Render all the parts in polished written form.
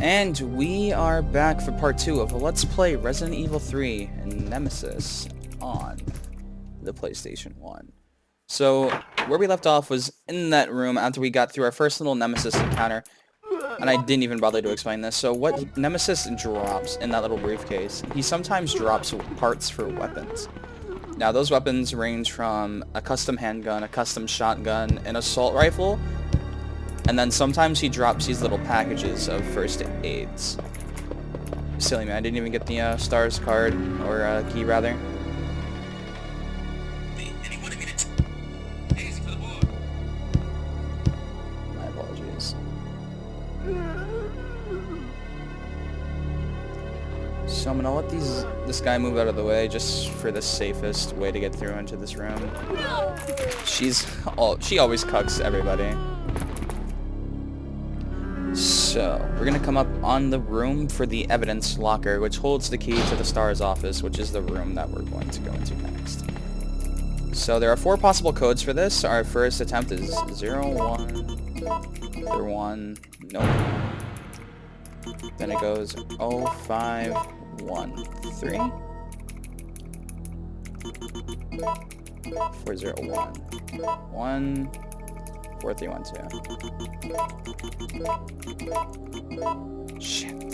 And we are back for part 2 of Let's Play Resident Evil 3 and Nemesis on the PlayStation 1. So, where we left off was in that room after we got through our first little Nemesis encounter. And I didn't even bother to explain this. So what Nemesis drops in that little briefcase, he sometimes drops parts for weapons. Now those weapons range from a custom handgun, a custom shotgun, an assault rifle, and then sometimes he drops these little packages of first aids. Silly man, I didn't even get the stars card, or key rather. My apologies. So I'm gonna let this guy move out of the way just for the safest way to get through into this room. She always cucks everybody. So, we're gonna come up on the room for the evidence locker, which holds the key to the STARS office, which is the room that we're going to go into next. So there are 4 possible codes for this. Our first attempt is 0131, nope. Then it goes 0513 401 4312. Shit.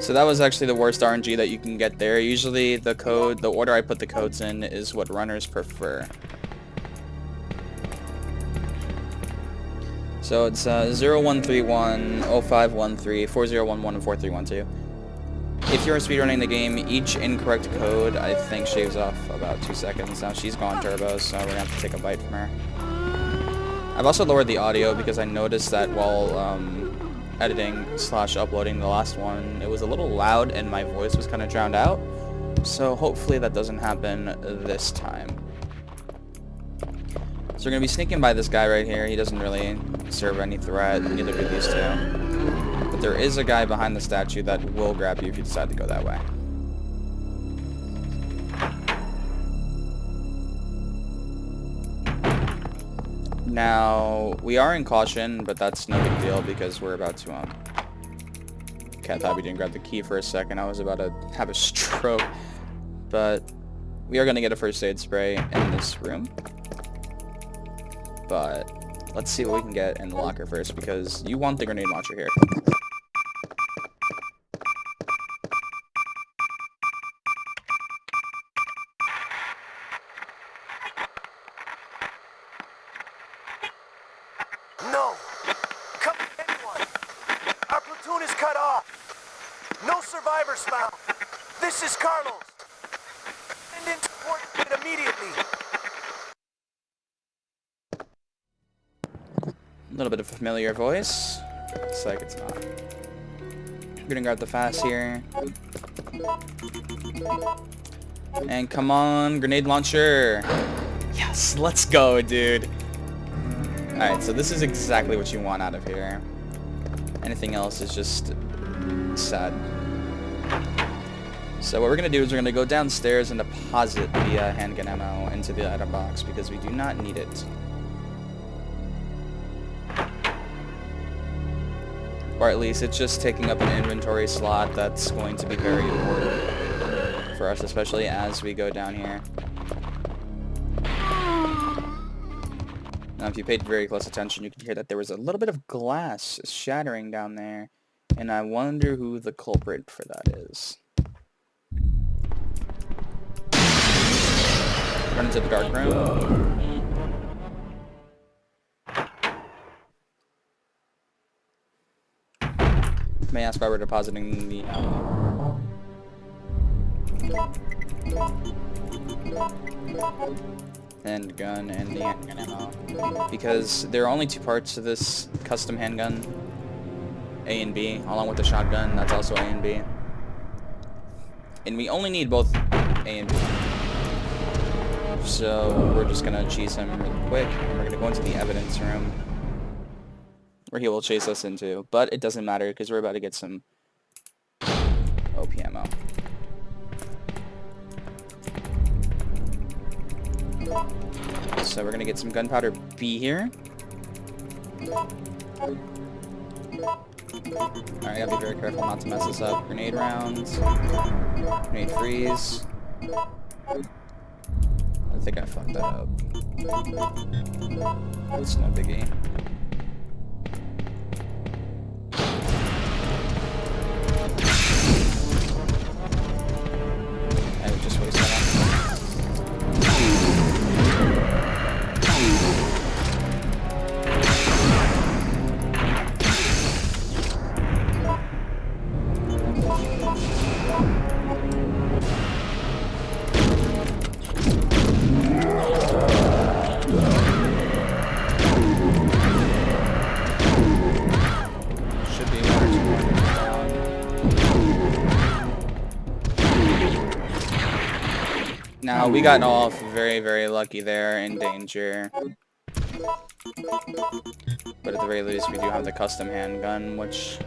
So that was actually the worst RNG that you can get there. Usually the order I put the codes in is what runners prefer. So it's 0131 0513 4011 and 4312. If you're speedrunning the game, each incorrect code, I think, shaves off about 2 seconds. Now she's gone turbo, so we're gonna have to take a bite from her. I've also lowered the audio because I noticed that while editing/uploading the last one, it was a little loud and my voice was kind of drowned out. So hopefully that doesn't happen this time. So we're gonna be sneaking by this guy right here. He doesn't really serve any threat, neither do these two. But there is a guy behind the statue that will grab you if you decide to go that way. Now, we are in caution, but that's no big deal because we're about to, okay, I thought we didn't grab the key for a second. I was about to have a stroke. But we are going to get a first aid spray in this room. But let's see what we can get in the locker first, because you want the grenade launcher here. No! Come anyone! Our platoon is cut off! No survivors found! This is Carlos! Send in support immediately! A little bit of a familiar voice. Looks like it's not. We're gonna grab the fast here. And come on, grenade launcher! Yes, let's go, dude! Alright, so this is exactly what you want out of here. Anything else is just sad. So what we're going to do is we're going to go downstairs and deposit the handgun ammo into the item box because we do not need it. Or at least it's just taking up an inventory slot that's going to be very important for us, especially as we go down here. Now, if you paid very close attention, you could hear that there was a little bit of glass shattering down there, and I wonder who the culprit for that is. Run into the dark room. May I ask why we're depositing the handgun and the handgun ammo, because there are only 2 parts to this custom handgun, A and B, along with the shotgun. That's also A and B, and we only need both A and B. So we're just gonna cheese him really quick, and we're gonna go into the evidence room where he will chase us into, but it doesn't matter because we're about to get some OP ammo. So we're gonna get some gunpowder B here. Alright, gotta be very careful not to mess this up. Grenade rounds. Grenade freeze. I think I fucked that up. It's no biggie. I would just waste that. Now, we got off very, very lucky there, in danger. But at the very least, we do have the custom handgun, which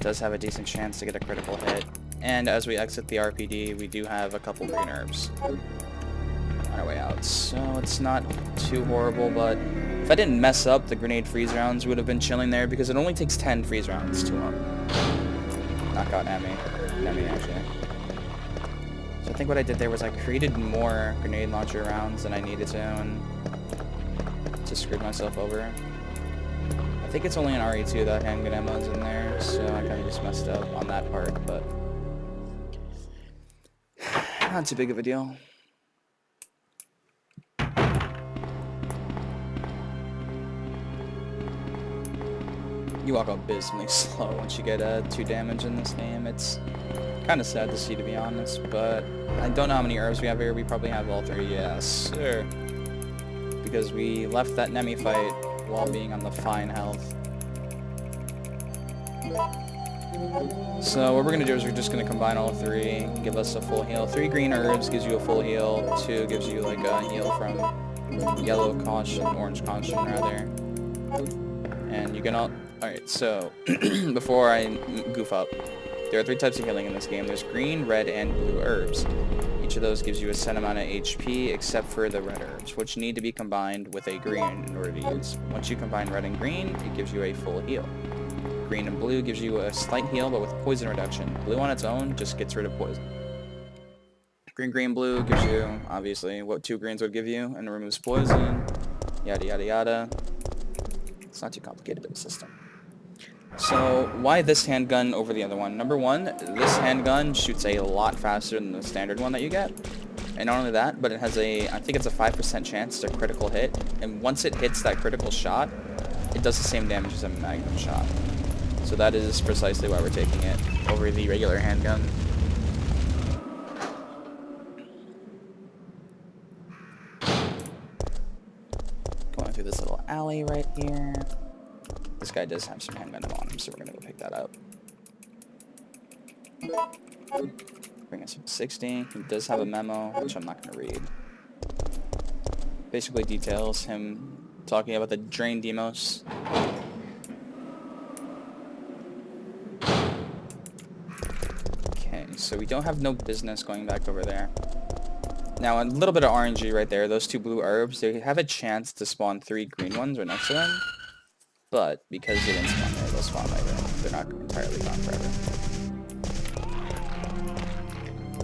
does have a decent chance to get a critical hit. And as we exit the RPD, we do have a couple green herbs on our way out. So it's not too horrible, but if I didn't mess up, the grenade freeze rounds would have been chilling there, because it only takes 10 freeze rounds to knock out Nemi, actually. So I think what I did there was I created more grenade launcher rounds than I needed to, and just screwed myself over. I think it's only an RE2 that handgun ammo's in there, so I kind of just messed up on that part, but not too big of a deal. You walk abysmally slow once you get 2 damage in this game. It's kind of sad to see, to be honest, but I don't know how many herbs we have here. We probably have all 3. Yes, sir. Because we left that Nemi fight while being on the fine health. So what we're going to do is we're just going to combine all 3, give us a full heal. 3 green herbs gives you a full heal, 2 gives you like a heal from yellow caution, orange caution rather. And you can all... Alright, so before I goof up, there are 3 types of healing in this game. There's green, red, and blue herbs. Each of those gives you a set amount of HP, except for the red herbs, which need to be combined with a green in order to use. Once you combine red and green, it gives you a full heal. Green and blue gives you a slight heal, but with poison reduction. Blue on its own just gets rid of poison. Green, green, blue gives you, obviously, what 2 greens would give you, and removes poison, yada, yada, yada. It's not too complicated of a system. So, why this handgun over the other one? Number one, this handgun shoots a lot faster than the standard one that you get. And not only that, but it has a, I think it's a 5% chance to critical hit. And once it hits that critical shot, it does the same damage as a magnum shot. So that is precisely why we're taking it over the regular handgun. Going through this little alley right here. This guy does have some handgun on him, so we're gonna go pick that up. Bring us up to 60. He does have a memo, which I'm not gonna read. Basically details him talking about the drain demos. Okay, so we don't have no business going back over there. Now, a little bit of RNG right there. Those 2 blue herbs, they have a chance to spawn 3 green ones right next to them. But because they didn't spawn there, they'll spawn later. They're not entirely gone forever.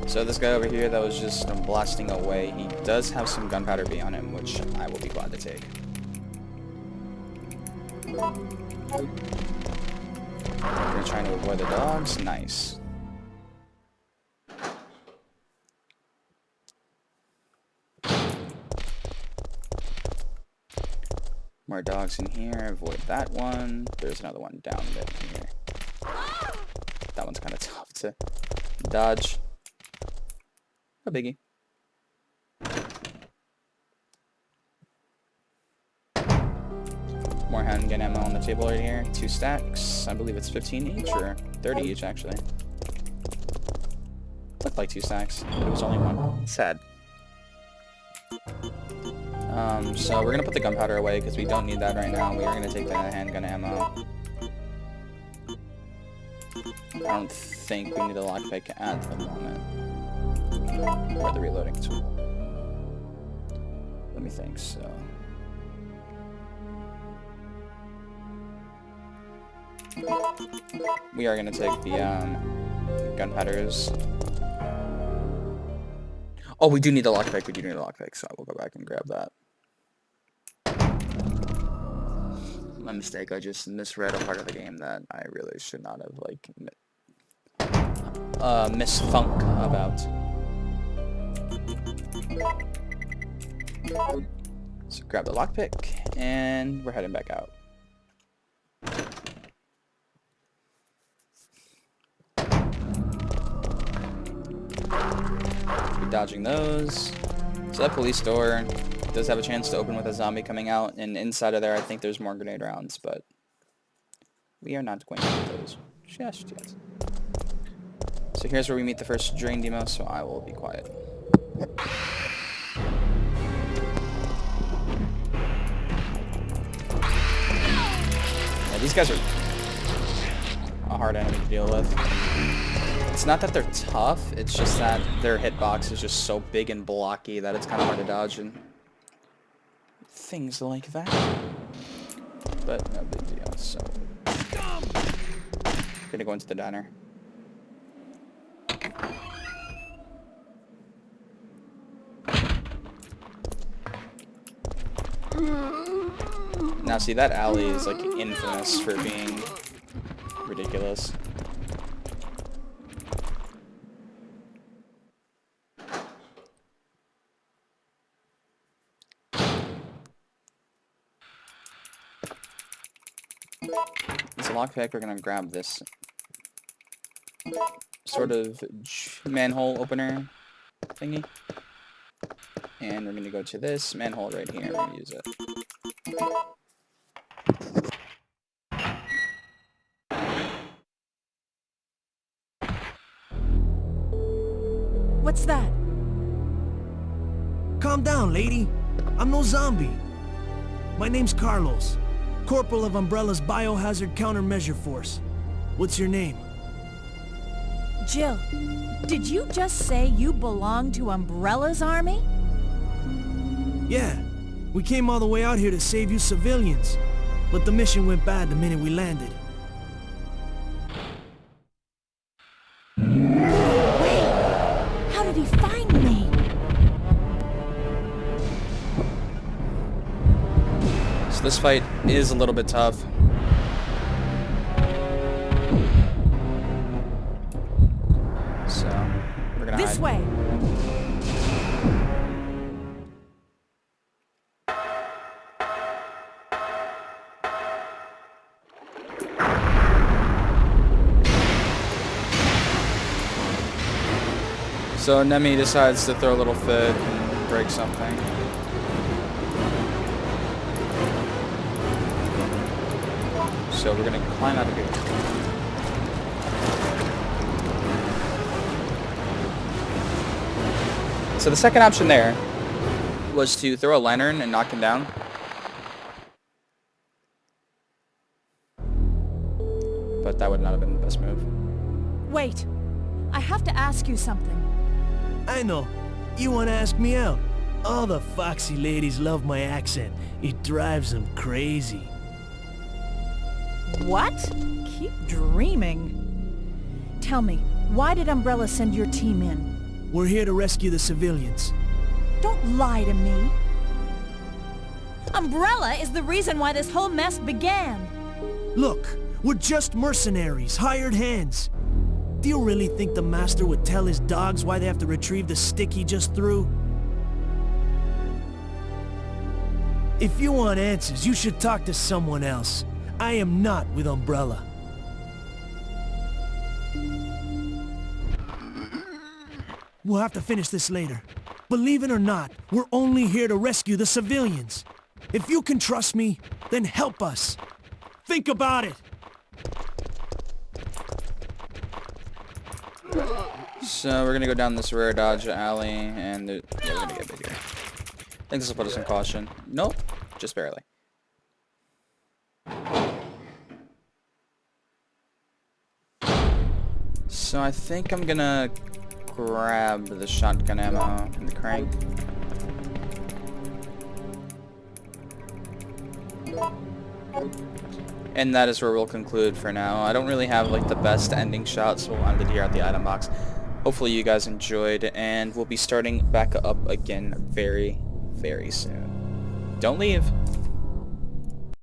So this guy over here that was just blasting away, he does have some gunpowder B on him, which I will be glad to take. We're trying to avoid the dogs. Nice. More dogs in here. Avoid that one. There's another one down a bit here. That one's kind of tough to dodge. A biggie. More handgun ammo on the table right here. 2 stacks. I believe it's 15 each or 30 each actually. Looked like 2 stacks, but it was only 1. Sad. So we're gonna put the gunpowder away because we don't need that right now. We are gonna take the handgun ammo. I don't think we need a lockpick at the moment. Or the reloading tool. let me think. So we are gonna take the gunpowders. Oh, we do need a lockpick. We do need a lockpick, so I will go back and grab that. My mistake. I just misread a part of the game that I really should not have like misthunk about. So grab the lockpick, and we're heading back out. We're dodging those. So that police door does have a chance to open with a zombie coming out, and inside of there I think there's more grenade rounds, but we are not going to get those just yet. So here's where we meet the first drain demo, so I will be quiet. Yeah, these guys are a hard enemy to deal with. It's not that they're tough, it's just that their hitbox is just so big and blocky that it's kind of hard to dodge and things like that. But no big deal, so gonna go into the diner. Now see, that alley is like infamous for being ridiculous. It's a lockpick. We're gonna grab this sort of manhole opener thingy, and we're gonna go to this manhole right here. We're gonna use it. What's that? Calm down, lady. I'm no zombie. My name's Carlos, Corporal of Umbrella's Biohazard Countermeasure Force. What's your name? Jill, did you just say you belong to Umbrella's army? Yeah, we came all the way out here to save you civilians, but the mission went bad the minute we landed. Wait! How did he find me? So this fight is a little bit tough. So we're gonna This hide. way! So Nemi decides to throw a little fit and break something. So we're gonna climb out of here. So the second option there was to throw a lantern and knock him down. But that would not have been the best move. Wait, I have to ask you something. I know. You want to ask me out? All the foxy ladies love my accent. It drives them crazy. What? Keep dreaming. Tell me, why did Umbrella send your team in? We're here to rescue the civilians. Don't lie to me. Umbrella is the reason why this whole mess began. Look, we're just mercenaries, hired hands. Do you really think the master would tell his dogs why they have to retrieve the stick he just threw? If you want answers, you should talk to someone else. I am not with Umbrella. We'll have to finish this later. Believe it or not, we're only here to rescue the civilians. If you can trust me, then help us. Think about it. So we're gonna go down this rear dodge alley, and yeah, we're gonna get big here. I think this will put us in caution. Nope, just barely. So I think I'm gonna grab the shotgun ammo and the crank. And that is where we'll conclude for now. I don't really have like the best ending shot, so we'll end it here at the item box. Hopefully you guys enjoyed, and we'll be starting back up again very, very soon. Don't leave.